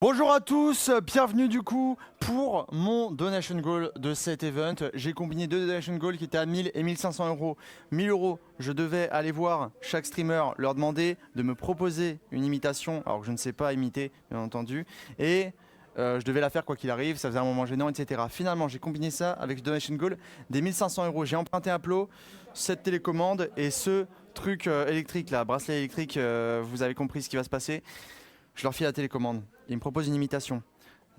Bonjour à tous, bienvenue du coup pour mon donation goal de cet event. J'ai combiné deux donation goals qui étaient à 1000 et 1500 euros. 1000 euros, je devais aller voir chaque streamer, leur demander de me proposer une imitation, alors que je ne sais pas imiter, bien entendu. Et je devais la faire quoi qu'il arrive, ça faisait un moment gênant, etc. Finalement, j'ai combiné ça avec le donation goal des 1500 euros. J'ai emprunté un plot, cette télécommande et ce truc électrique là, bracelet électrique, vous avez compris ce qui va se passer. Je leur file la télécommande. Ils me proposent une imitation.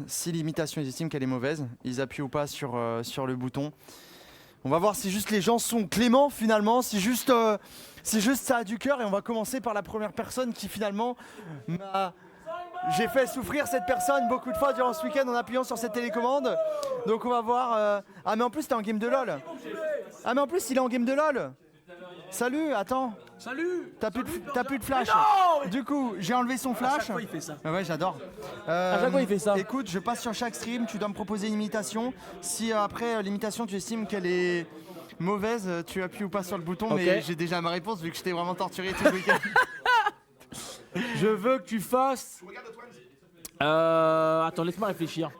Si l'imitation, ils estiment qu'elle est mauvaise, ils appuient ou pas sur le bouton. On va voir si juste les gens sont cléments finalement, si juste ça a du cœur. Et on va commencer par la première personne qui finalement m'a... J'ai fait souffrir cette personne beaucoup de fois durant ce week-end en appuyant sur cette télécommande. Donc on va voir... Ah mais en plus t'es en game de LOL. Ah mais en plus il est en game de LOL. Salut, attends. Salut. T'as plus de flash. Du coup, j'ai enlevé son flash. À chaque fois il fait ça. Ah ouais, j'adore. À chaque fois il fait ça. Écoute, je passe sur chaque stream, tu dois me proposer une imitation. Si après l'imitation tu estimes qu'elle est mauvaise, tu appuies ou pas sur le bouton. Okay. Mais j'ai déjà ma réponse vu que je t'ai vraiment torturé tout le week-end. Je veux que tu fasses... Attends, laisse-moi réfléchir.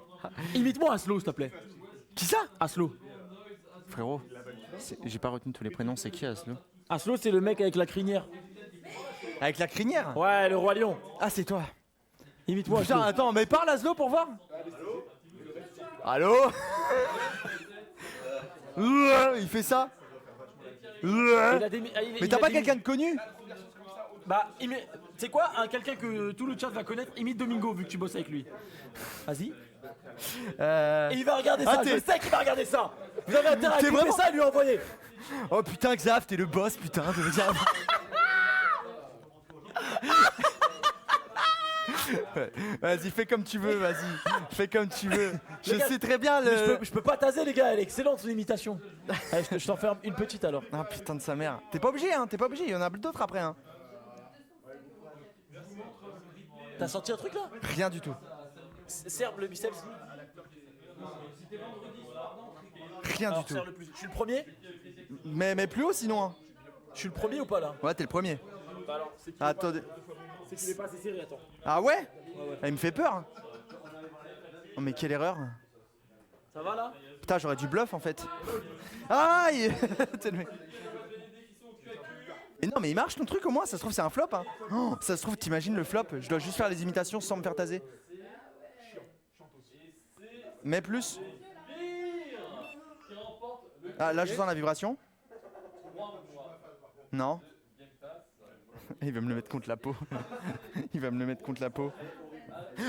Imite-moi Aslo, s'il te plaît. Qui ça? Aslo. Frérot, j'ai pas retenu tous les prénoms, c'est qui Aslo? Aslo, c'est le mec avec la crinière. Avec la crinière? Ouais, le roi lion. Ah, c'est toi. Imite-moi Putain, Aslo. attends, mais parle Aslo pour voir. Allô? Il fait ça? Mais t'as pas quelqu'un de connu? Bah, c'est quoi quelqu'un que tout le chat va connaître? Imite Domingo vu que tu bosses avec lui. Vas-y. Et il va regarder ça, je sais qu'il va regarder ça. Vous avez intérêt à couper ça et lui envoyer. Oh putain Xav, t'es le boss putain, je veux dire. Vas-y, fais comme tu veux, vas-y. Fais comme tu veux. Je sais très bien le... Je peux pas taser les gars, elle est excellente son imitation. Allez, je t'en fais une petite alors. Ah putain de sa mère. T'es pas obligé, hein, t'es pas obligé, il y en a d'autres après, hein. T'as senti un truc là? Rien du tout. Serbe le biceps. Rien du tout. Je suis le premier? Mais plus haut sinon, hein. Je suis le premier ou pas là? Ouais, t'es le premier. Bah alors, c'est qu'il Attendez. est pas assez serré, attends. Ah ouais? Ah, il me fait peur. Oh mais quelle erreur. Ça va là? Putain, j'aurais du bluff en fait. Aïe. Mais non mais il marche ton truc au moins, ça se trouve c'est un flop hein. Oh, ça se trouve t'imagines le flop, je dois juste faire les imitations sans me faire taser. Mais plus. Ah là je sens la vibration. Non. Il va me le mettre contre la peau. Il va me le mettre contre la peau.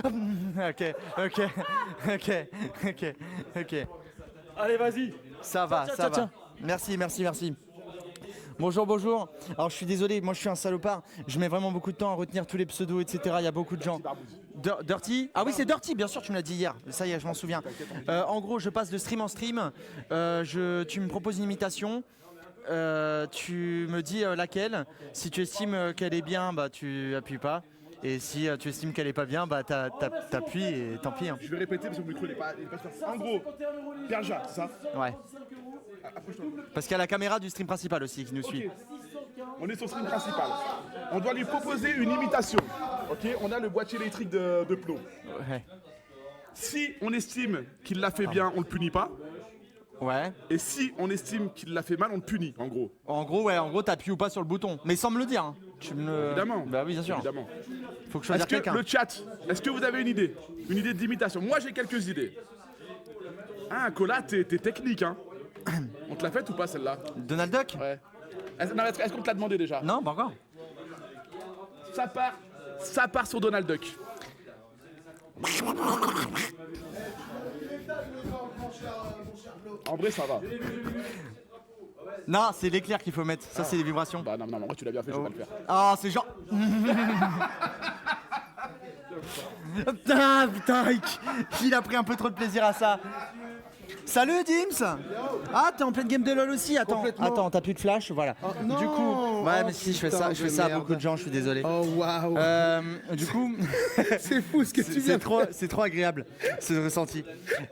Ok. Allez, vas-y. Ça va, ça va. Merci. Bonjour. Alors je suis désolé, moi je suis un salopard. Je mets vraiment beaucoup de temps à retenir tous les pseudos, etc. Il y a beaucoup de gens. Dirty? Ah oui, c'est Dirty, bien sûr, tu me l'as dit hier. Ça y est, je m'en souviens. En gros, je passe de stream en stream. Tu me proposes une imitation. Tu me dis laquelle. Si tu estimes qu'elle est bien, bah tu appuies pas. Et si tu estimes qu'elle est pas bien, bah t'appuies et tant pis. Hein. Je vais répéter parce que le micro n'est pas super. En gros, Perja, c'est ça? Ouais. Parce qu'il y a la caméra du stream principal aussi qui nous suit. Okay. On est sur le stream principal. On doit lui proposer une imitation. Ok, on a le boîtier électrique de plomb. Ouais. Si on estime qu'il l'a fait bien, on le punit pas. Ouais. Et si on estime qu'il l'a fait mal, on le punit, en gros. En gros, t'appuies ou pas sur le bouton. Mais sans me le dire. Hein. Tu me le... Évidemment. Bah oui, bien sûr. Évidemment. Faut que je choisisse quelqu'un. Le chat, est-ce que vous avez une idée? Une idée d'imitation? Moi, j'ai quelques idées. Ah, Cola, t'es technique, hein. On te l'a faite ou pas, celle-là? Donald Duck? Ouais. Est-ce qu'on te l'a demandé déjà? Non, pas encore. Ça part sur Donald Duck. En vrai, ça va. Non, c'est l'éclair qu'il faut mettre. Ça, c'est les vibrations. Bah non, moi tu l'as bien fait, je vais pas le faire. Ah, c'est genre... Ah, putain, il a pris un peu trop de plaisir à ça. Salut Dims. Ah, t'es en pleine game de LOL aussi. Attends, t'as plus de flash, voilà. Oh, non. Du coup, ouais, mais si je fais ça, à beaucoup de gens, je suis désolé. Oh waouh. Du coup, c'est fou ce que tu viens. C'est trop agréable ce ressenti.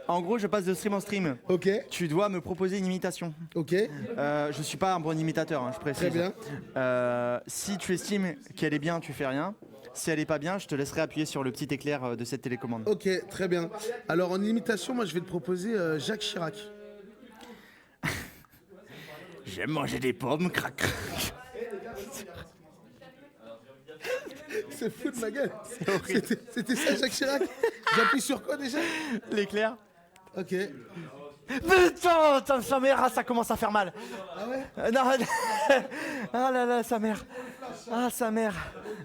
En gros, je passe de stream en stream. Ok. Tu dois me proposer une imitation. Ok. Je suis pas un bon imitateur, hein, je précise. Très bien. Si tu estimes qu'elle est bien, tu fais rien. Si elle est pas bien, je te laisserai appuyer sur le petit éclair de cette télécommande. Ok, très bien. Alors en imitation, moi je vais te proposer Jacques Chirac. J'aime manger des pommes, crac crac. C'est fou de ma gueule. C'était ça Jacques Chirac. J'appuie sur quoi déjà? L'éclair. Ok. Putain, sa mère, ça commence à faire mal. Ah ouais? Non, ah là là, sa mère. Ah, sa mère.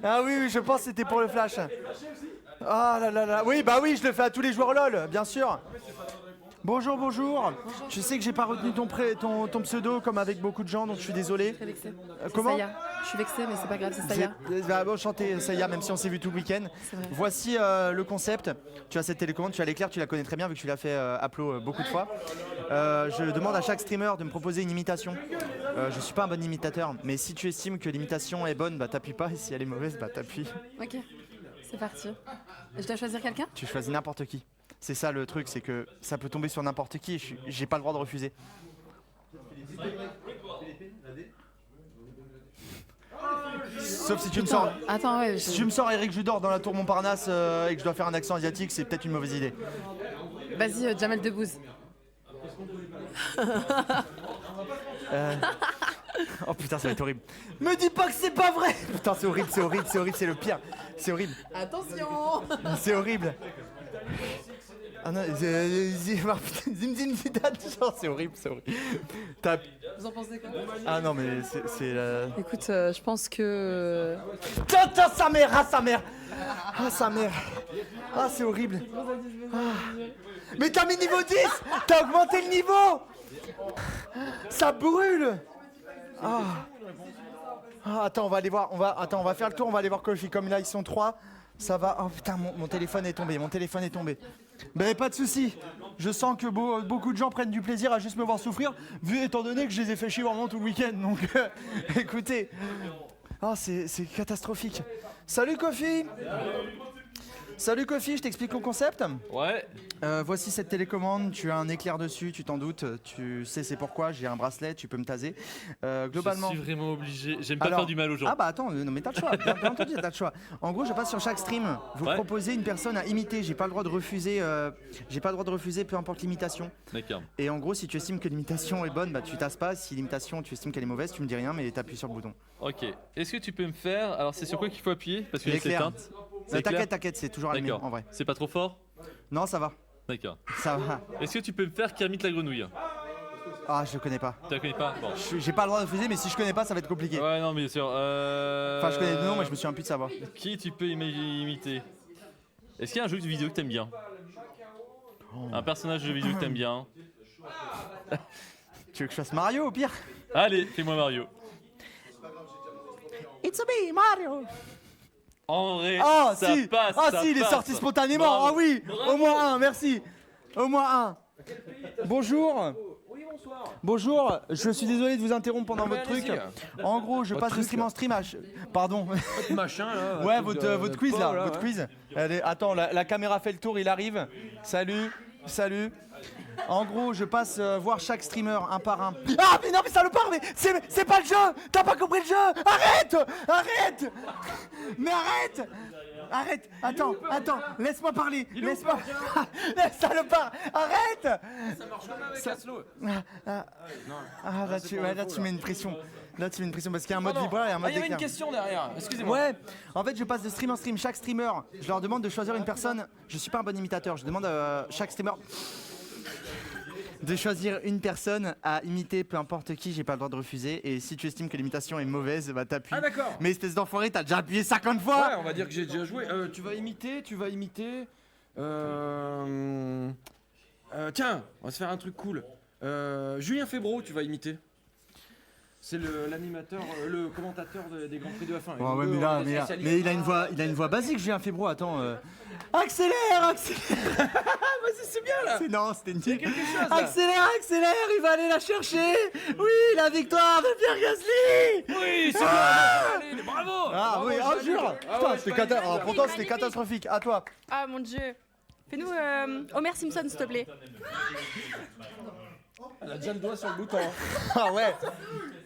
Ah oui, je pense que c'était pour le flash. Ah là là là. Oui, bah oui, je le fais à tous les joueurs LOL, bien sûr. Bonjour, bonjour. Je sais que j'ai pas retenu ton pseudo comme avec beaucoup de gens, donc je suis désolé. Très vexée. Comment? Saya. Je suis vexée, mais c'est pas grave, c'est Saya. Enchanté, Saya, même si on s'est vu tout le week-end. C'est vrai. Voici le concept. Tu as cette télécommande, tu as l'éclair, tu la connais très bien vu que tu l'as fait upload beaucoup de fois. Je demande à chaque streamer de me proposer une imitation. Je suis pas un bon imitateur, mais si tu estimes que l'imitation est bonne, bah t'appuies pas, et si elle est mauvaise, bah t'appuies. Ok, c'est parti. Je dois choisir quelqu'un? Tu choisis n'importe qui. C'est ça le truc, c'est que ça peut tomber sur n'importe qui et j'ai pas le droit de refuser. Sauf si tu me sors. Attends, ouais. Si tu me sors Eric Judor dans la tour Montparnasse et que je dois faire un accent asiatique, c'est peut-être une mauvaise idée. Vas-y, Jamel Debbouze. Oh putain, ça va être horrible. Me dis pas que c'est pas vrai. Putain, c'est horrible, c'est horrible, c'est horrible, c'est le pire. C'est horrible. Attention. C'est horrible. Ah non, Zim Zim Zidane, c'est horrible, c'est horrible. Vous en pensez quoi? Ah non, mais c'est Écoute, je pense que... Tiens, sa mère, ah sa mère. Ah sa mère. Ah c'est horrible. Ah. Mais t'as mis niveau 10. T'as augmenté le niveau. Ça brûle. Ah. Ah, attends, on va aller voir, on va faire le tour, on va aller voir Kofi. Comme là ils sont 3, ça va. Oh putain, mon téléphone est tombé, Mais pas de souci. Je sens que beaucoup de gens prennent du plaisir à juste me voir souffrir, étant donné que je les ai fait chier vraiment tout le week-end. Donc, écoutez, oh, c'est catastrophique. Salut Kofi. Salut Kofi, je t'explique le concept. Ouais. Voici cette télécommande, tu as un éclair dessus, tu t'en doutes, tu sais c'est pourquoi, j'ai un bracelet, tu peux me taser. Globalement... Je suis vraiment obligé, j'aime pas faire du mal aux gens. Ah bah attends, non mais t'as le choix, bien entendu t'as le choix. En gros je passe sur chaque stream, vous proposez une personne à imiter, j'ai pas le droit de refuser, peu importe l'imitation. D'accord. Et en gros si tu estimes que l'imitation est bonne, bah tu tasses pas, si l'imitation tu estimes qu'elle est mauvaise, tu me dis rien mais t'appuies sur le bouton. Ok, est-ce que tu peux me faire, alors c'est sur quoi qu'il faut appuyer? Parce que j'ai L'éclair. teinte. T'inquiète, c'est toujours allumé en vrai. C'est pas trop fort? Non ça va. D'accord. Ça va. Est-ce que tu peux me faire Kermit la grenouille? Ah je connais pas. Tu la connais pas? Bon. J'ai pas le droit de refuser mais si je connais pas ça va être compliqué. Ouais non mais bien sûr. Enfin je connais le nom mais je me souviens plus de savoir. Qui tu peux imiter? Est-ce qu'il y a un jeu de vidéo que t'aimes bien? Un personnage de jeu vidéo que t'aimes bien? Tu veux que je fasse Mario au pire? Allez, fais-moi Mario. It's a me, Mario. En vrai, ça passe. Ah ça si, il est passe. sorti spontanément. Bravo. Ah oui, Bravo. au moins un, merci. Au moins un. Bonjour. Bonjour, je suis désolé de vous interrompre pendant votre truc. En gros, je passe de stream en stream. Pardon. Machin là. Ouais, votre quiz là, votre quiz. Allez, attends, la caméra fait le tour, il arrive. Salut. En gros, je passe voir chaque streamer un par un. Ah mais non mais ça le part, mais c'est pas le jeu. T'as pas compris le jeu. Arrête. Mais arrête. Attends, laisse-moi parler. Laisse-moi. Ça le part. Arrête. Ça marche comme avec Aslo. Là tu mets une pression. Là tu mets une pression parce qu'il y a un mode vibreur et un mode Il y avait une d'éclair. question derrière. Excusez-moi. Ouais, en fait je passe de stream en stream, chaque streamer, je leur demande de choisir une personne, je suis pas un bon imitateur, je demande à chaque streamer de choisir une personne à imiter, peu importe qui, j'ai pas le droit de refuser, et si tu estimes que l'imitation est mauvaise, bah t'appuies. Ah d'accord. Mais espèce d'enfoiré, t'as déjà appuyé 50 fois. Ouais, on va dire que j'ai déjà joué. Tu vas imiter. Tiens, on va se faire un truc cool. Julien Febro, tu vas imiter. C'est l'animateur, le commentateur des Grands Prix de F1. Ouais, mais il a une voix basique, Julien Febro, attends. Accélère. Vas-y, c'est bien là. Non, c'était une Il y a quelque chose là. Accélère, il va aller la chercher. Oui, la victoire de Pierre Gasly. Oui, c'est bien. Allez, bravo. Ah oui, Bravo, oh jure. Ah Putain, ouais, c'était magnifique. pourtant c'était catastrophique. À toi. Ah mon dieu. Fais-nous Homer Simpson s'il te plaît. Elle a déjà le doigt sur le bouton. Ah ouais.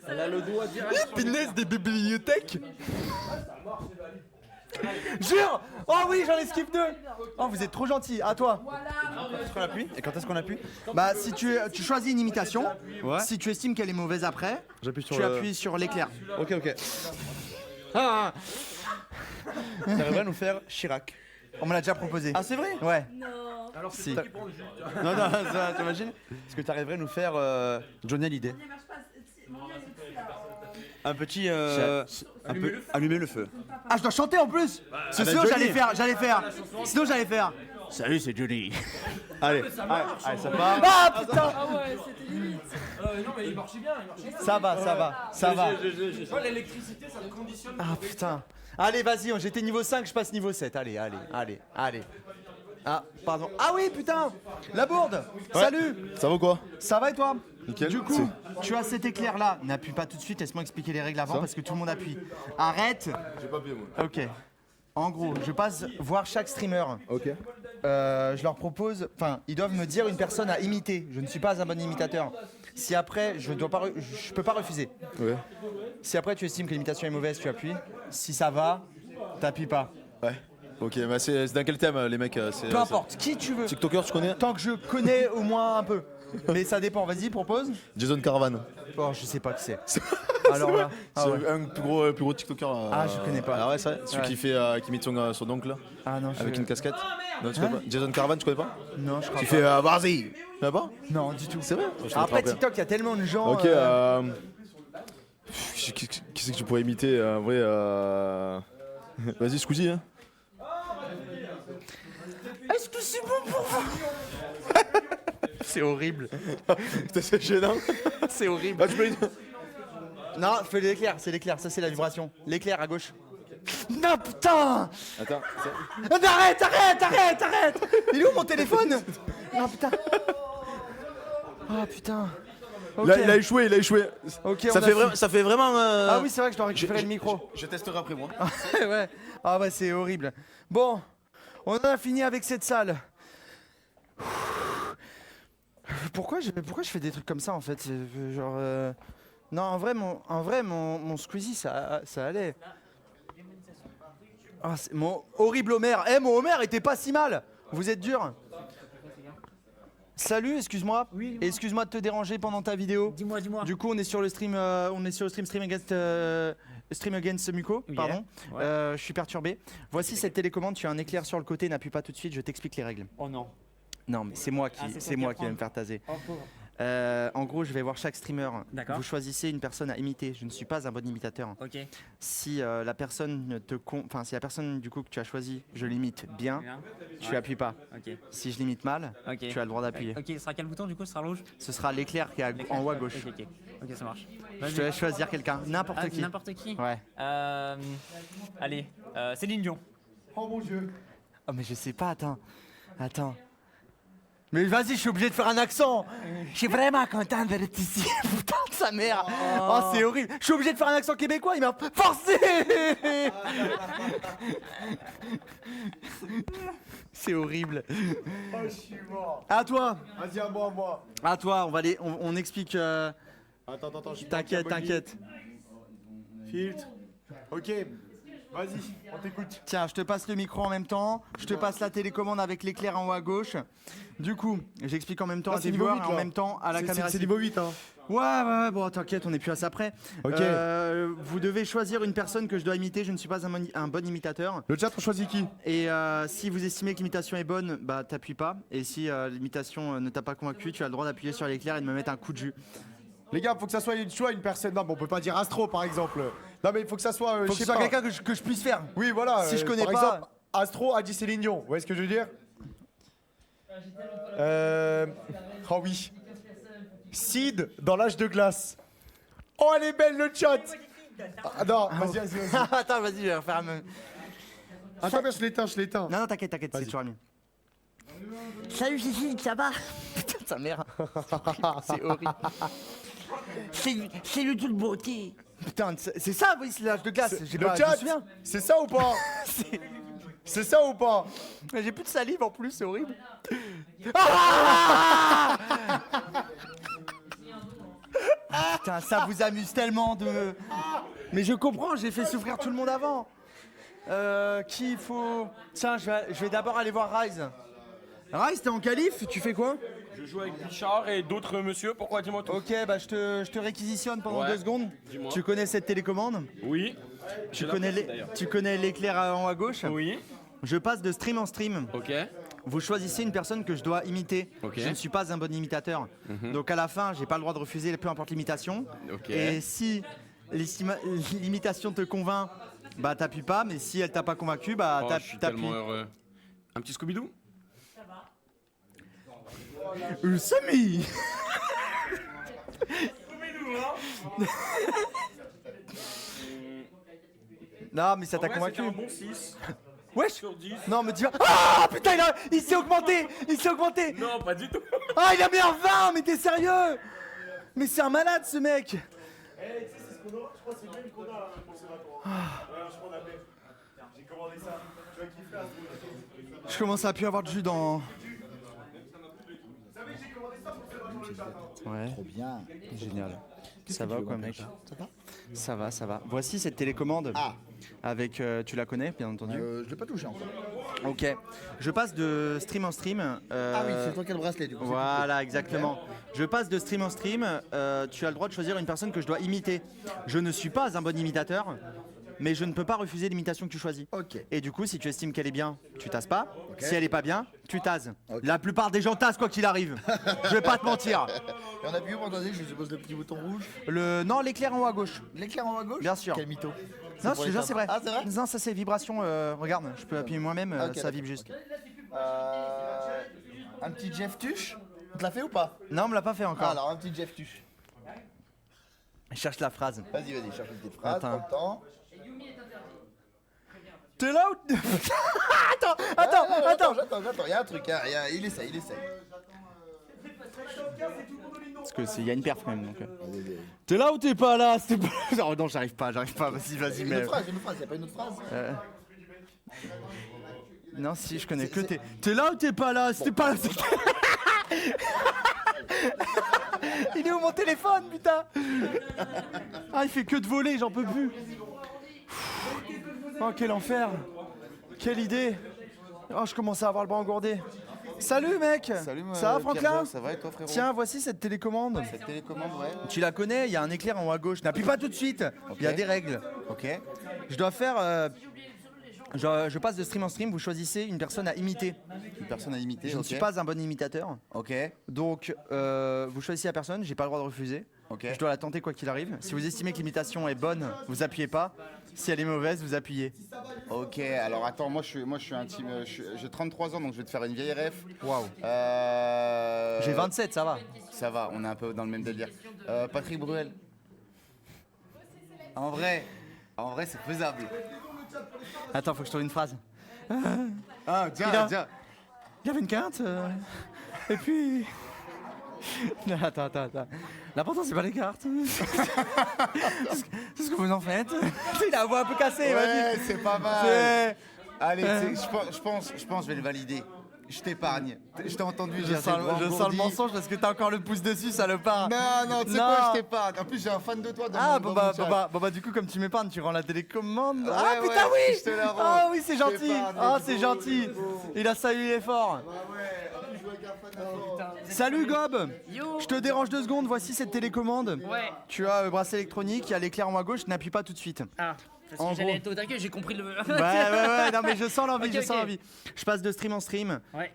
Elle a le doigt direct. Pinesse des bibliothèques. Jure. Oh oui, j'en esquive 2. Oh, vous êtes trop gentil. À toi. Quand est-ce qu'on appuie? Et quand est-ce qu'on appuie? Bah, si tu choisis une imitation, si tu estimes qu'elle est mauvaise après, tu appuies sur l'éclair. Ok. Ah, T'arriverais à nous faire Chirac. on me l'a déjà proposé. Ah, c'est vrai? Ouais. Alors c'est Si. toi qui prends le jus. Non, ça, t'imagines? Est-ce que t'arriverais à nous faire Johnny Hallyday? Un petit. Allumer le feu. Ah, je dois chanter en plus. Sinon Johnny. j'allais faire. Sinon j'allais faire. Salut, c'est Johnny. Allez, ça part. Ah putain. Ah ouais, c'était limite. Non mais il marchait bien. Ça va. Moi l'électricité ça me conditionne. Ah putain. Allez, vas-y, j'étais niveau 5, je passe niveau 7. Allez. Ah, pardon. Ah oui, putain. La bourde. Salut. Ça va quoi? Ça va et toi? Nickel. Du coup, tu as cet éclair là. N'appuie pas tout de suite, laisse-moi expliquer les règles avant parce que tout le monde appuie. Arrête. J'ai pas appuyé moi. Ok. En gros, je passe voir chaque streamer. Ok. Je leur propose, enfin, ils doivent me dire une personne à imiter. Je ne suis pas un bon imitateur. Si après, je peux pas refuser. Ouais. Si après tu estimes que l'imitation est mauvaise, tu appuies. Si ça va, t'appuies pas. Ouais. Ok, bah c'est dans quel thème les mecs Peu importe, qui tu veux. TikToker, tu connais? Tant que je connais au moins un peu. Mais ça dépend, vas-y, propose. Jason Caravan. Oh, je sais pas qui c'est. Alors là, C'est un plus gros TikToker. Ah, je connais pas. Ah ouais, c'est celui qui imite son oncle là, Ah non, avec une casquette. Non, tu connais pas? Jason Caravan, tu connais pas? Non, je crois Qui pas. fait vas-y. Tu connais pas? Non, du tout. C'est vrai? Après TikTok, il y a tellement de gens. Ok, qui c'est que tu pourrais imiter en vrai Vas-y, Squeezie, hein. Est-ce que c'est bon pour vous? C'est horrible. C'est gênant. C'est horrible. Bah, tu peux... Non, fais l'éclair, c'est l'éclair, ça c'est la vibration. L'éclair à gauche. Non putain. Attends, Arrête. Il est où mon téléphone? Non putain. Ah putain. Ok. Là, il a échoué. Ok, Ça fait vraiment. Ah oui, c'est vrai que je dois récupérer le micro. Je testerai après moi. Ouais. Ah ouais, c'est horrible. Bon, on en a fini avec cette salle. Pourquoi je fais des trucs comme ça en fait? Genre. Non, en vrai, mon Squeezie, ça allait. Ah, mon horrible Homer. Mon Homer était pas si mal. Vous êtes dur. Salut, excuse-moi. Oui. Excuse-moi de te déranger pendant ta vidéo. Dis-moi. Du coup, on est sur le stream, Stream Against Muko. Oui, Pardon. ouais. Je suis perturbé. Voici cette télécommande. Tu as un éclair sur le côté. N'appuie pas tout de suite. Je t'explique les règles. Oh non. Non, mais c'est moi qui vais me faire taser. Oh pauvre. En gros, je vais voir chaque streamer. D'accord. Vous choisissez une personne à imiter. Je ne suis pas un bon imitateur. Ok. Si la personne si la personne du coup que tu as choisi, je l'imite bien, tu appuies pas. Ok. Si je l'imite mal, Ok. tu as le droit d'appuyer. Ok, ce sera quel bouton du coup? Ce sera rouge? Ce sera l'éclair qui est en haut à gauche. Ok, ça marche. Je te laisse choisir quelqu'un, n'importe qui. N'importe qui. Ouais. Allez, Céline Dion. Oh mon dieu. Oh mais je sais pas, attends. Mais vas-y, je suis obligé de faire un accent. Je suis vraiment content d'être ici. Putain de sa mère. Oh, c'est horrible. Je suis obligé de faire un accent québécois, il m'a forcé. C'est horrible. Oh, je suis mort. À toi. Vas-y, à moi. À toi, on explique. Attends, T'inquiète. Filtre. Ok. Vas-y, on t'écoute. Tiens, je te passe le micro en même temps. Je te passe la télécommande avec l'éclair en haut à gauche. Du coup, j'explique en même temps à tes viewers et en même temps à la caméra. C'est niveau 8, hein. Ouais, bon, t'inquiète, on est plus à ça près. Ok. Vous devez choisir une personne que je dois imiter. Je ne suis pas un bon imitateur. Le chat, on choisit qui? Et si vous estimez que l'imitation est bonne, bah t'appuies pas. Et si l'imitation ne t'a pas convaincu, tu as le droit d'appuyer sur l'éclair et de me mettre un coup de jus. Les gars, faut que ça soit une personne. Non, mais on peut pas dire Astro par exemple. Non, mais il faut que ça soit. Faut que ce soit quelqu'un que je puisse faire. Oui, voilà. Si je connais par pas. exemple, Astro a dit Céline Dion. Vous voyez ce que je veux dire? Oh oui. Sid dans l'âge de glace. Oh, elle est belle le chat. Ah, non, vas-y. Attends, vas-y, je vais refaire un. Attends, je l'éteins. Non, t'inquiète, c'est toujours mieux. Salut Cécile, ça va? Putain de sa mère. C'est horrible. C'est le toute beauté. Putain, c'est ça, oui, c'est l'âge de glace. Le chat, c'est ça ou pas? C'est ça ou pas? J'ai plus de salive en plus, c'est horrible. Ah Putain, ça vous amuse tellement de... Mais je comprends, j'ai fait souffrir tout le monde avant. Qui il faut... Tiens, je vais d'abord aller voir Rise. Rise, t'es en qualif? Tu fais quoi? Je joue avec Bichard et d'autres monsieur, pourquoi dis-moi tout? Ok, bah je te réquisitionne pendant Ouais, 2 secondes. dis-moi. Tu connais cette télécommande? Oui. Tu connais l'éclair en haut à gauche? Oui. Je passe de stream en stream. Ok. Vous choisissez une personne que je dois imiter. Ok. Je ne suis pas un bon imitateur. Donc à la fin, j'ai pas le droit de refuser peu importe l'imitation. Ok. Et si l'imitation te convainc, bah t'appuies pas. Mais si elle t'a pas convaincu, bah Oh, je suis t'appuies. tellement heureux. Un petit Scooby-Doo? Samy. Non mais ça t'a convaincu. Un bon 6 Wesh. sur 10. Non mais dis pas. Ah putain il s'est augmenté. Il s'est augmenté. Non, pas du tout. Ah il a mis un 20. Mais t'es sérieux? Mais c'est un malade ce mec. Je commence à plus avoir de jus dans... Ouais. Trop bien. Génial. Ça va quoi mec? Ça va, ça va. Voici cette télécommande. Ah. Avec, tu la connais bien entendu. Je l'ai pas touché encore. Ok. Je passe de stream en stream. Ah oui, c'est toi qui as le bracelet du coup. Voilà, exactement. Je passe de stream en stream. Tu as le droit de choisir une personne que je dois imiter. Je ne suis pas un bon imitateur, mais je ne peux pas refuser l'imitation que tu choisis. Ok. Et du coup, si tu estimes qu'elle est bien, tu tases pas. Ok. Si elle est pas bien, tu tases. Ok. La plupart des gens tasent quoi qu'il arrive. Je vais pas te mentir. Et on appuie où pour entendre, je suppose le petit bouton rouge. Non, l'éclair en haut à gauche. L'éclair en haut à gauche. Bien sûr. Quel mytho. Non, pour je te jure, les c'est vrai. Ah, c'est vrai. Non, ça c'est vibration. Regarde, je peux appuyer moi-même, Ok, ça d'accord, vibre juste. Un petit Jeff Tuche. On te l'a fait ou pas? Non, on me l'a pas fait Ah, encore. alors un petit Jeff Tuche. Je cherche la phrase. Vas-y, cherche une petite phrase. Attends. Prends le temps. T'es là ou... Attends. J'attends. Il y a un truc, hein. Il essaye. Parce que il y a une perf quand même donc. T'es là ou t'es pas là? Oh, non, j'arrive pas. Vas-y, Une mais. autre phrase. Y a pas une autre phrase? Non, si, je connais que t'es. T'es là ou t'es pas là? Si t'es pas là, c'est Il est où mon téléphone, putain? Ah, il fait que de voler, j'en peux plus. Oh, quel enfer. Quelle idée. Oh, je commence à avoir le bras engourdé. Salut mec. Salut, ça va Franklin? Pierre-Jean, ça va et toi frérot? Tiens, voici cette télécommande. Cette télécommande, ouais. Tu la connais, il y a un éclair en haut à gauche. N'appuie pas tout de suite, il y a des règles. Ok. Je dois faire... je passe de stream en stream, vous choisissez une personne à imiter. Une personne à imiter, Je ne ok. suis pas un bon imitateur. Ok, Donc, vous choisissez la personne, j'ai pas le droit de refuser. ok. Je dois la tenter quoi qu'il arrive. Si vous estimez que l'imitation est bonne, vous appuyez pas. Si elle est mauvaise, vous appuyez. Ok, alors attends, moi je suis un team. J'ai 33 ans donc je vais te faire une vieille ref. Waouh. Euh... J'ai 27, ça va. Ça va, on est un peu dans le même délire. Patrick Bruel. En vrai c'est faisable. Attends, faut que je trouve une phrase. Ah, Il a- tiens. Il y avait une quinte. Et puis... Non, attends. L'important, c'est pas les cartes. C'est ce que vous en faites. Il a la voix un peu cassée, vas-y. Ouais, c'est pas mal. C'est- Allez, je pense que je vais le valider. Je t'épargne. Je t'ai entendu Je dire sens des grands le gourdis. mensonge parce que t'as encore le pouce dessus, salopard. Non, tu sais Non. quoi, je t'épargne. En plus, j'ai un fan de toi dans Ah, mon, bon dans mon bah, chat. du coup, comme tu m'épargnes, tu rends la télécommande. Ouais, Ah, ouais, putain, oui. je te la rends. Ah oui, c'est Je gentil. t'épargne, Ah, let's c'est go, gentil. let's go. Il a salué l'effort. Salut Gob. Yo. Je te dérange 2 secondes, voici cette télécommande. Ouais. Tu as le bracelet électronique, il y a l'éclair en haut à gauche, n'appuie pas tout de suite. Ah, parce En que j'allais gros. être au taquet, j'ai compris le. Ouais, non mais je sens l'envie, Ok, je sens ok. l'envie. Je passe de stream en stream. Ouais.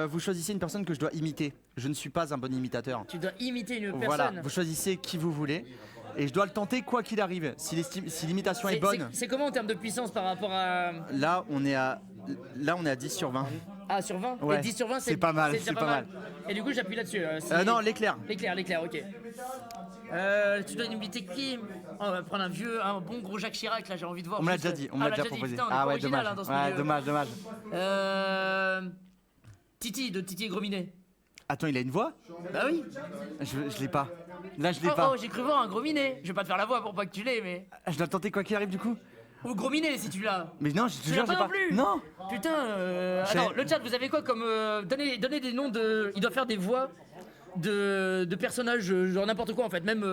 Vous choisissez une personne que je dois imiter. Je ne suis pas un bon imitateur. Tu dois imiter une personne. Voilà, vous choisissez qui vous voulez. Et je dois le tenter quoi qu'il arrive. Si l'imitation est bonne, C'est comment en termes de puissance par rapport à. là on est à 10 sur 20. Ah, sur 20 Ouais, Et 10 sur 20, c'est pas mal, déjà c'est pas mal. Et du coup, j'appuie là-dessus. Non, l'éclair. L'éclair, ok. Tu dois imiter qui? Oh, on va prendre un bon gros Jacques Chirac, là, j'ai envie de voir. On me l'a juste- déjà dit, on me Ah, l'a déjà proposé. putain, on est Ah pas ouais, original, dommage. hein, dans ce Ouais, milieu. dommage. Titi, de Titi et Grominet. Attends, il a une voix? Bah oui. Je l'ai pas. Là, je l'ai Oh, pas. j'ai cru voir un Grominet. Je vais pas te faire la voix pour pas que tu l'aies, mais. Je dois le tenter quoi qu'il arrive du coup? Ou Grominet si tu l'as. Mais non, je te Tu l'as jure, pas j'ai non pas. plus. Non. Putain, J'ai- attends, le chat, vous avez quoi comme. Donnez des noms de. Il doit faire des voix de personnages, genre n'importe quoi en fait, même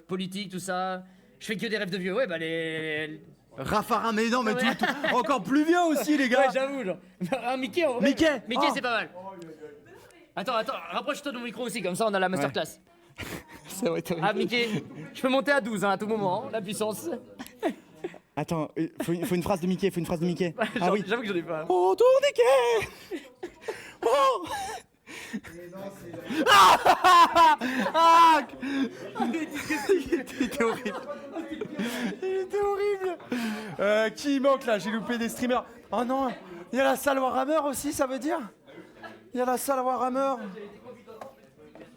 politique, tout ça. Je fais que des rêves de vieux. Ouais, bah les Raffarin, mais non, mais encore plus vieux aussi, les gars. Ouais, j'avoue, genre. Un Mickey, en vrai. Mickey. Mickey, Oh. c'est pas mal. Attends, rapproche-toi de mon micro aussi, comme ça on a la masterclass. Ça va être horrible. Ah, Mickey, je peux monter à 12 à tout moment, la puissance. Attends, faut une phrase de Mickey, Ah oui. J'avoue que j'en ai pas. Autour des quais. Oh. Il était horrible. Qui manque là? J'ai loupé des streamers. Oh non, il y a la salle Warhammer aussi, ça veut dire? Il y a la salle Warhammer.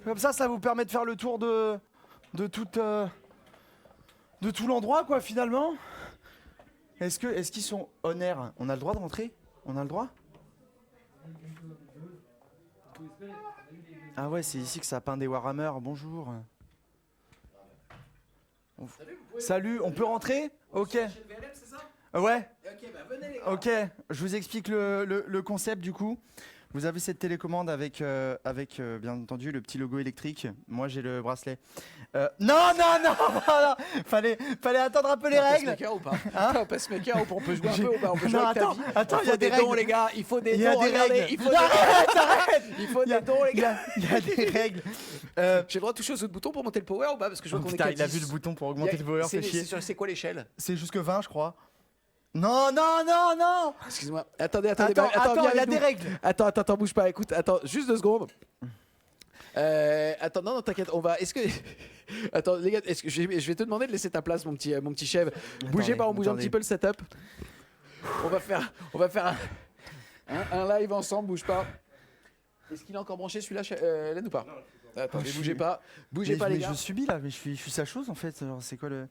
Comme ça vous permet de faire le tour de tout l'endroit, quoi, finalement. Est-ce qu'ils sont on air? On a le droit de rentrer? On a le droit? Ah ouais, c'est ici que ça peint des Warhammer. Bonjour. Salut, on peut rentrer? Ok. Ouais. Ok, je vous explique le concept du coup. Vous avez cette télécommande avec bien entendu le petit logo électrique. Moi j'ai le bracelet. Non, voilà. Fallait attendre un peu les règles. Pacemaker ou pas? Hein? T'as un pacemaker ou pas? On peut jouer un peu ou pas? On peut jouer Non, avec ta vie. attends, Il faut des dons, les gars. Il faut des dons. Regardez, il faut des Arrête. Il faut des dons, les gars. Il y a des règles. J'ai le droit de toucher aux autres boutons pour monter le power ou pas? Parce que je vois qu'on est Putain, qu'à il a 10. vu le bouton pour augmenter le power, c'est chier. C'est quoi l'échelle? C'est jusque 20, je crois. Non. Excuse-moi. Attendez, Attends, viens il y a avec des nous. règles. Attends, bouge pas. Écoute, attends, juste 2 secondes. Attends, non, t'inquiète, on va. Est-ce que. Attends, les gars, est-ce que je vais te demander de laisser ta place, mon petit chef. Bougez pas, on bouge un petit peu le setup. On va faire un live ensemble, bouge pas. Est-ce qu'il est encore branché celui-là, Hélène, ou pas? Attendez, bougez pas, les gars. Je subis là, mais je suis sa chose en fait. Alors, c'est quoi le.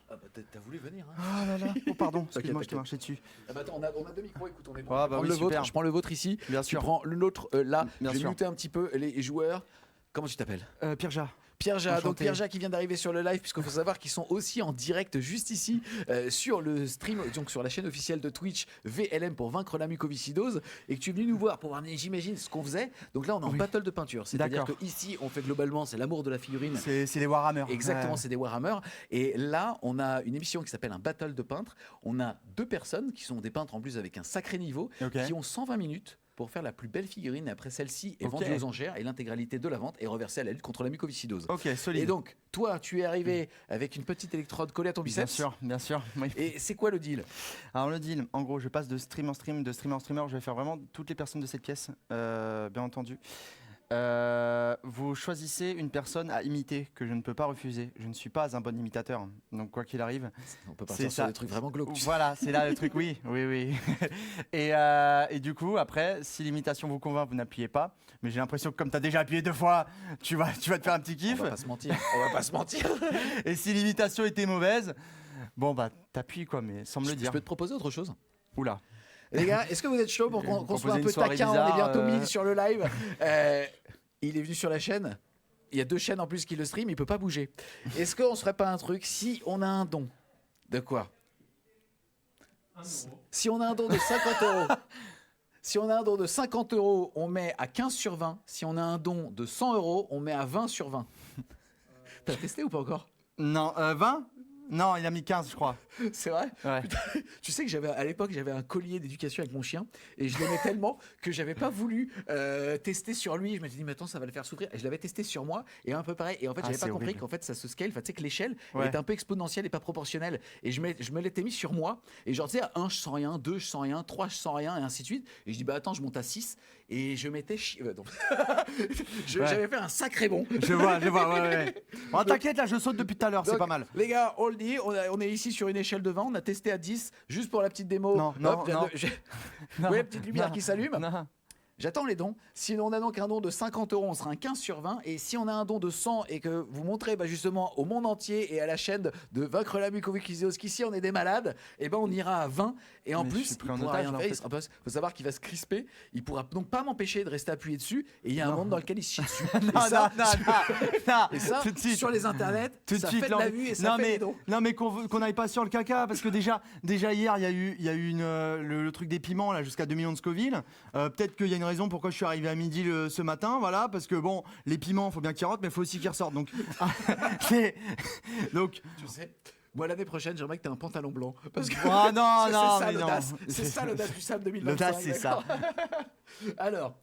Ah bah t'as voulu venir, hein. Ah là là. Oh pardon, excuse-moi, je t'inquiète. t'ai marché dessus. Ah bah attends, on a 2 micros, écoute, on est bon. Ah bah oui, super. Je prends le vôtre ici. Bien Tu sûr. prends l'autre là. Bien Je vais sûr. muter un petit peu les joueurs. Comment tu t'appelles? Pirja. Pierre-Ja, donc Enchanté. Pierre-Ja qui vient d'arriver sur le live, puisqu'il faut savoir qu'ils sont aussi en direct juste ici sur le stream, donc sur la chaîne officielle de Twitch VLM pour vaincre la mucoviscidose, et que tu es venu nous voir pour voir, j'imagine, ce qu'on faisait. Donc là, on est en battle de peinture, c'est-à-dire D'accord. que ici, on fait globalement, c'est l'amour de la figurine. C'est les Warhammer. Exactement, Ouais. c'est des Warhammer. Et là, on a une émission qui s'appelle un battle de peintres. On a 2 personnes qui sont des peintres en plus avec un sacré niveau, Ok. qui ont 120 minutes pour faire la plus belle figurine. Et après, celle-ci est Ok. vendue aux enchères et l'intégralité de la vente est reversée à la lutte contre la mucoviscidose. Ok, solide. Et donc, toi, tu es arrivé avec une petite électrode collée à ton biceps. Bien sûr. Oui. Et c'est quoi le deal? Alors le deal, en gros, je passe de stream en stream, de streamer en streamer. Je vais faire vraiment toutes les personnes de cette pièce, bien entendu. Vous choisissez une personne à imiter que je ne peux pas refuser. Je ne suis pas un bon imitateur, donc quoi qu'il arrive. On peut partir sur des trucs vraiment glauques. tu sais. Voilà, c'est là le truc, oui. Et du coup, après, si l'imitation vous convainc, vous n'appuyez pas. Mais j'ai l'impression que comme tu as déjà appuyé 2 fois, tu vas te faire un petit kiff. On va pas se mentir. On va pas se mentir. Et si l'imitation était mauvaise, bon bah t'appuies quoi, mais sans me le Je dire. peux te proposer autre chose? Oula. Les gars, est-ce que vous êtes chaud pour Je vais qu'on vous soit un proposer peu une soirée taquin? On est bizarre, bientôt 1000 sur le live. Il est venu sur la chaîne. Il y a 2 chaînes en plus qui le stream, il peut pas bouger. Est-ce qu'on se ferait pas un truc si on a un don? De quoi? Si on a un don de 50 euros. Si on a un don de 50 euros, on met à 15 sur 20. Si on a un don de 100 euros, on met à 20 sur 20. T'as testé ou pas encore? Non, 20 Non, il a mis 15, je crois. C'est vrai? Ouais. Putain, tu sais que à l'époque, j'avais un collier d'éducation avec mon chien et je l'aimais tellement que j'avais pas voulu tester sur lui. Je me suis dit, mais attends, ça va le faire souffrir. Et je l'avais testé sur moi et un peu pareil. Et en fait, j'avais pas compris qu'en fait, ça se scale. Enfin, tu sais que l'échelle elle est un peu exponentielle et pas proportionnelle. Et je me l'étais mis sur moi. Et genre, tu sais, à 1, je sens rien, 2, je sens rien, 3, je sens rien, et ainsi de suite. Et je dis, bah attends, je monte à 6 et je m'étais j'avais fait un sacré bond. Je vois, ouais. Oh, t'inquiète, là, je saute depuis tout à l'heure, c'est Donc, pas mal. Les gars, on le dit, on est ici sur une échelle de 20, on a testé à 10, juste pour la petite démo. Non. Vous voyez la petite lumière qui s'allume? Non. J'attends les dons. Si on a donc un don de 50 euros, on sera un 15 sur 20. Et si on a un don de 100 et que vous montrez justement au monde entier et à la chaîne de vaincre la mucoviscidose qu'ici on est des malades, et ben on ira à 20. Et en plus, il pourra rien faire. Il faut savoir qu'il va se crisper. Il pourra donc pas m'empêcher de rester appuyé dessus. Et il y a un monde dans lequel il se chie dessus. Non. Et ça, tout de suite. sur les internets, Tout de ça suite, fait de la vue et ça fait des dons. Non mais qu'on n'aille pas sur le caca parce que déjà hier il y a eu le truc des piments là jusqu'à 2 millions de Scoville. Peut-être qu'il y a une raison pourquoi je suis arrivé à midi ce matin, voilà, parce que bon, les piments faut bien qu'ils rentrent mais faut aussi qu'ils ressortent. Donc tu sais, Moi, l'année prochaine, j'aimerais que tu aies un pantalon blanc. Parce que Oh non, c'est non, ça mais l'audace. non. C'est ça l'audace du Sam 2025. L'audace, c'est ça. Alors,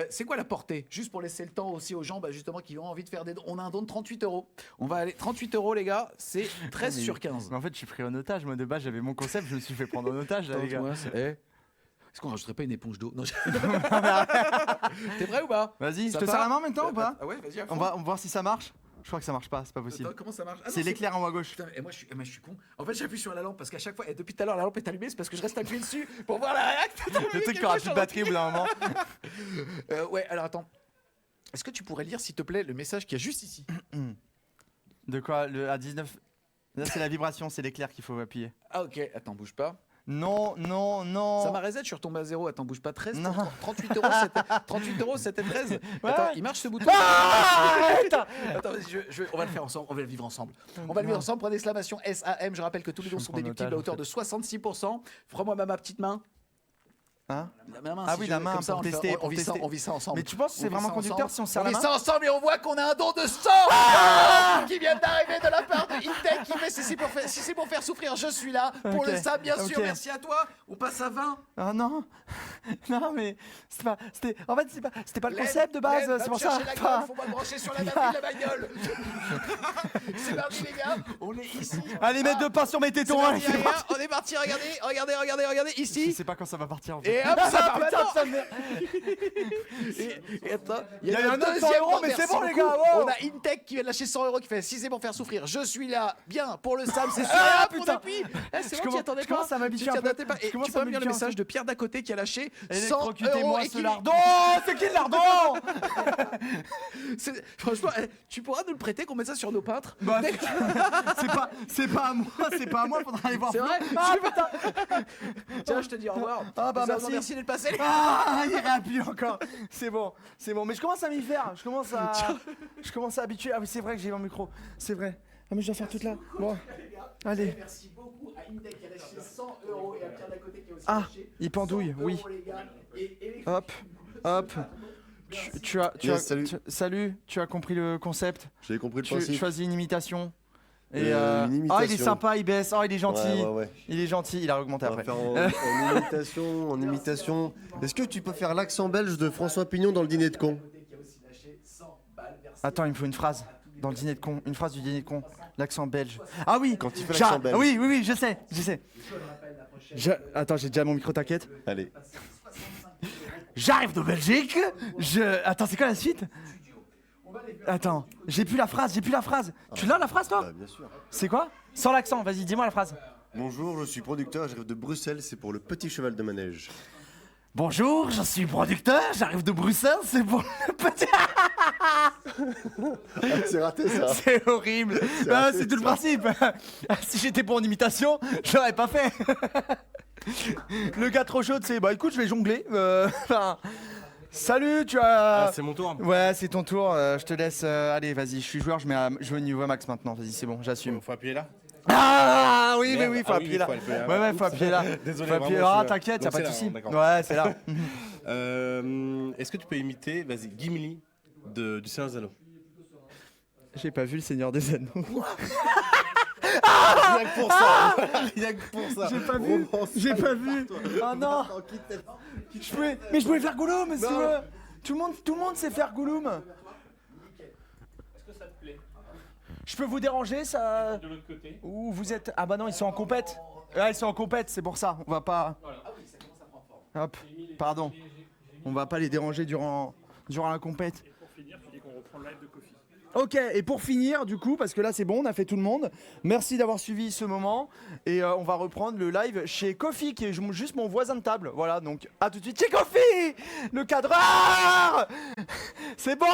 c'est quoi la portée? Juste pour laisser le temps aussi aux gens, justement, qui ont envie de faire des dons. On a un don de 38 €. On va aller 38 €, les gars. C'est 13 sur 15. Mais en fait, je suis pris en otage. Moi, de base, j'avais mon concept. Je me suis fait prendre en otage, là, les gars. Est-ce qu'on rajouterait pas une éponge d'eau? Non. T'es prêt ou pas? Vas-y, je Ça te part serre la main maintenant ou pas? Ah ouais, vas-y. à On fond. va voir si ça marche. Je crois que ça marche pas, c'est pas possible. Attends, comment ça marche? Ah non, C'est l'éclair en haut à gauche. Putain, et moi je suis con. En fait, j'appuie sur la lampe parce qu'à chaque fois, et depuis tout à l'heure, la lampe est allumée, c'est parce que je reste appuyé dessus pour voir la réaction. Le truc qui aura plus de batterie au bout d'un moment. Ouais, alors attends. Est-ce que tu pourrais lire, s'il te plaît, le message qu'il y a juste ici? De quoi à 19. Là, c'est la vibration, c'est l'éclair qu'il faut appuyer. Ah, ok, attends, bouge pas. Non, non, non. Ça m'a reset, je suis retombé à 0. Attends, bouge pas. 13, Non. 38 €, c'était 38 €, c'était 13. Ouais. Attends, il marche ce bouton. Attends. Attends, vas-y, on va le faire ensemble, on va le vivre ensemble. On va le vivre ensemble. Point d'exclamation SAM. Je rappelle que tous les dons sont déductibles à hauteur de 66%. Prends-moi ma petite main. Hein? La main, Ah si oui, je la veux, main, comme ça, pour on le fait- tester, on pour vit tester. ça, on vit ça ensemble. Mais tu penses que c'est On vit vraiment ça conducteur ensemble. si on serre On la vit main? ça ensemble et on voit qu'on a un don de sang qui vient d'arriver de la part de Intech qui fait si c'est pour faire souffrir, je suis là. Pour Ok, le SAM, bien sûr. ok. Merci à toi. On passe à 20. Ah non. Non, mais en fait, c'était pas le concept de base, c'est pour ça. Faut pas le brancher sur la batterie de la bagnole. C'est parti, les gars. On est ici. Allez, mettre de pain sur mes tétons. C'est Allez, parti, c'est les gars. parti. On est parti. Regardez Je ici. sais pas quand ça va partir en fait. Et hop, ça part maintenant. Putain, de merde. Et attends, Il y a eu un autre 100 deuxième €, don, mais c'est merci bon, les beaucoup. gars, wow. On a Intech qui vient de lâcher 100 € qui fait si c'est pour faire souffrir, je suis là, bien, pour le Sam, c'est sûr. Ah, Et hop, putain. on appuie. C'est Je bon, tu commence- attendais je commence pas. à m'habituer Tu t'y un peu. attendais pas. Je Et commence tu à peux me lire le m'habituer un message de Pierre d'à côté qui a lâché 100 Électrocutez-moi € et ce qui... lardon. C'est qui le lardon? Franchement, tu pourras nous le prêter qu'on mette ça sur nos peintres? Bah, c'est pas à moi, faudra aller voir. C'est Flo. vrai? Ah putain. Tiens, je te dis au revoir. Ah bah Nous avons- merci. Merci d'être passé. Ah, il réappuie encore. C'est bon. Mais je commence à m'y faire. Je commence à habituer. Ah oui, c'est vrai que j'ai mon micro. C'est vrai. Ah mais je dois faire toute là. Bon. Allez. Merci beaucoup à Intech qui a lâché 100 € et à Pierre d'à côté qui a aussi Ah, lâché il pendouille, 100 oui. €, les gars. Et Hop. Yes, salut. Salut. Tu as compris le concept. J'ai compris le Tu principe. choisis une imitation. Et Une imitation. Ah, il est sympa, il baisse. Oh, il est gentil. Ouais. Il est gentil. Il a augmenté On va après. faire en imitation. Est-ce que tu peux faire l'accent belge de François Pignon dans le dîner de con? Attends, il me faut une phrase dans le dîner de con. Une phrase du dîner de con. L'accent belge. Ah oui. Quand il fait l'accent belge. Oui, je sais. Attends, j'ai déjà mon micro, t'inquiète. Allez. J'arrive de Belgique. Attends, c'est quoi la suite? Attends, j'ai plus la phrase. Tu l'as la phrase, toi? Bah, bien sûr. C'est quoi? Sans l'accent, vas-y, dis-moi la phrase. Bonjour, je suis producteur, j'arrive de Bruxelles, c'est pour le petit cheval de manège. Bonjour, je suis producteur, j'arrive de Bruxelles, c'est pour le petit... C'est raté ça. C'est horrible. C'est tout le principe. Si j'étais pour une imitation, je l'aurais pas fait. Le gars trop chaud, c'est bah écoute, je vais jongler. Salut, tu as. Ah, c'est mon tour. Ouais, c'est ton tour. Je te laisse. Allez, vas-y, je suis joueur, je veux au niveau max maintenant. Vas-y, c'est bon, j'assume. Faut appuyer là. Ah oui, Merde. faut appuyer là. Ouais, faut appuyer là. Désolé, Faut appuyer- vraiment, Ah, je- t'inquiète, y'a Donc pas de c'est là, soucis. hein, d'accord. Ouais, c'est là. Est-ce que tu peux imiter, vas-y, Gimli du Seigneur des Anneaux? J'ai pas vu le Seigneur des Anneaux. Rien que pour ça. Rien que pour ça. J'ai pas vu. Oh non. Mais je pouvais faire Gollum, si tu veux. Tout le monde sait faire Gollum. Est-ce que ça te plaît? Je peux vous déranger, ça? De l'autre côté. Ou vous êtes... Ah bah non, ils sont en compète. Ouais, ils sont en compète, c'est pour ça. On va pas... Hop, pardon. On va pas les déranger durant la compète. Et pour finir, tu dis qu'on reprend le live de Kofi. Ok, et pour finir, du coup, parce que là c'est bon, on a fait tout le monde. Merci d'avoir suivi ce moment. Et on va reprendre le live chez Kofi, qui est juste mon voisin de table. Voilà, donc à tout de suite chez Kofi, le cadreur. C'est bon.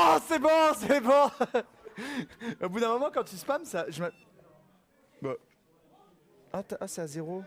Au bout d'un moment, quand tu spams, ça... Bah. Ah, c'est à 0.